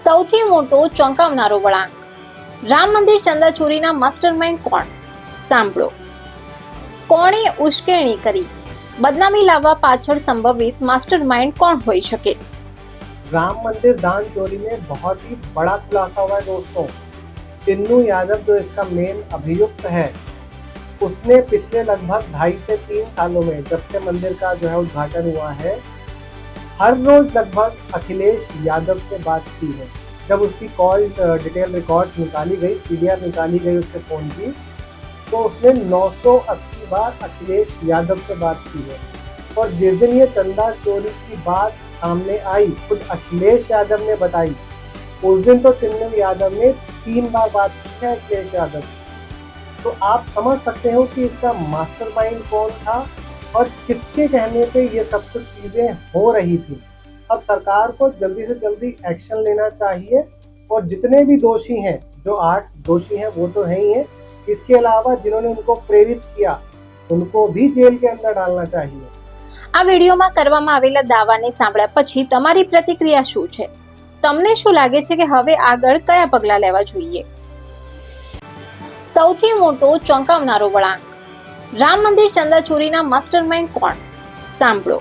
સૌથી મોટો ચોંકાવનારો વળાંક, રામ મંદિર ચંદાચોરીના માસ્ટરમાઇન્ડ કોણ? સાંભળો. કોણે ઉશ્કેરણી કરી? બદનામી લાવવા પાછળ संभवित मास्टरमाइंड कौन हो सके? राम मंदिर दान चोरी में बहुत ही बड़ा खुलासा हुआ है दोस्तों। चिन्नू यादव जो इसका मेन अभियुक्त है, उसने पिछले लगभग 2.5 से 3 सालों में जब से मंदिर का जो है उद्घाटन हुआ है, हर रोज लगभग अखिलेश यादव से बात की है। जब उसकी कॉल डिटेल रिकॉर्ड्स निकाली गई, सीडीआर निकाली गई उसके फ़ोन की, तो उसने 980 बार अखिलेश यादव से बात की है। और जिस दिन ये चंदा चोरी की बात सामने आई, खुद अखिलेश यादव ने बताई, उस दिन तो चिन्नू यादव ने 3 बार बात की है अखिलेश यादव। तो आप समझ सकते हो कि इसका मास्टरमाइंड कौन था और किसके कहने पे ये सब कुछ चीज़ें हो रही थी। अब सरकार को जल्दी से जल्दी एक्शन लेना चाहिए और जितने भी दोषी हैं, जो 8 दोषी हैं वो तो है ही हैं, इसके अलावा जिन्होंने उनको प्रेरित किया उनको भी जेल के अंदर डालना चाहिए। આ વિડીયોમાં કરવામાં આવેલા દાવાને સાંભળ્યા પછી તમારી પ્રતિક્રિયા શું છે? તમને શું લાગે છે કે હવે આગળ કયા પગલાં લેવા જોઈએ? સૌથી મોટો ચોંકાવનારો વળાંક, રામ મંદિર ચંદાચોરીના માસ્ટરમાઇન્ડ કોણ? સાંભળો.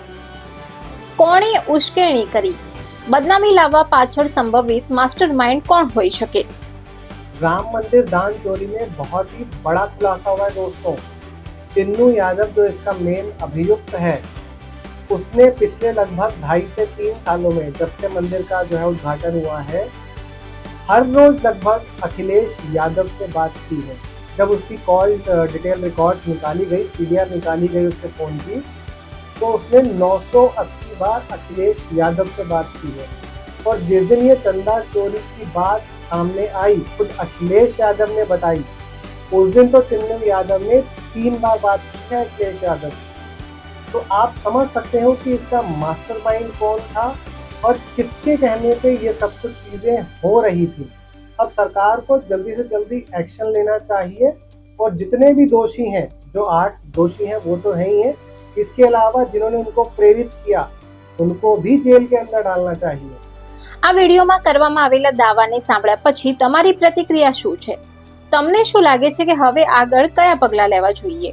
કોણે ઉશ્કેરણી કરી? બદનામી લાવવા પાછળ संभवित मास्टरमाइंड कौन हो सके? राम मंदिर दान चोरी में बहुत ही बड़ा खुलासा हुआ है दोस्तों। चिन्नू यादव जो इसका मेन अभियुक्त है, उसने पिछले लगभग 2.5 से 3 सालों में जब से मंदिर का जो है उद्घाटन हुआ है, हर रोज लगभग अखिलेश यादव से बात की है। जब उसकी कॉल डिटेल रिकॉर्ड्स निकाली गई, सीडीआर निकाली गई उसके फ़ोन की, तो उसने 980 बार अखिलेश यादव से बात की है। और जिस दिन ये चंदा चोरी की बात सामने आई, खुद अखिलेश यादव ने बताई, उस दिन तो चिन्नू यादव ने 3 बार बात की है अखिलेश यादव। तो आप समझ सकते हो कि इसका मास्टरमाइंड कौन था और किसके कहने पे ये सब कुछ चीज़ें हो रही थी। अब सरकार को जल्दी से जल्दी एक्शन लेना चाहिए और जितने भी दोषी हैं, जो 8 दोषी हैं वो तो है ही हैं, इसके अलावा जिन्होंने उनको प्रेरित किया उनको भी जेल के अंदर डालना चाहिए। આ વિડીયોમાં કરવામાં આવેલા દાવાને સાંભળ્યા પછી તમારી પ્રતિક્રિયા શું છે? તમને શું લાગે છે કે હવે આગળ કયા પગલાં લેવા જોઈએ?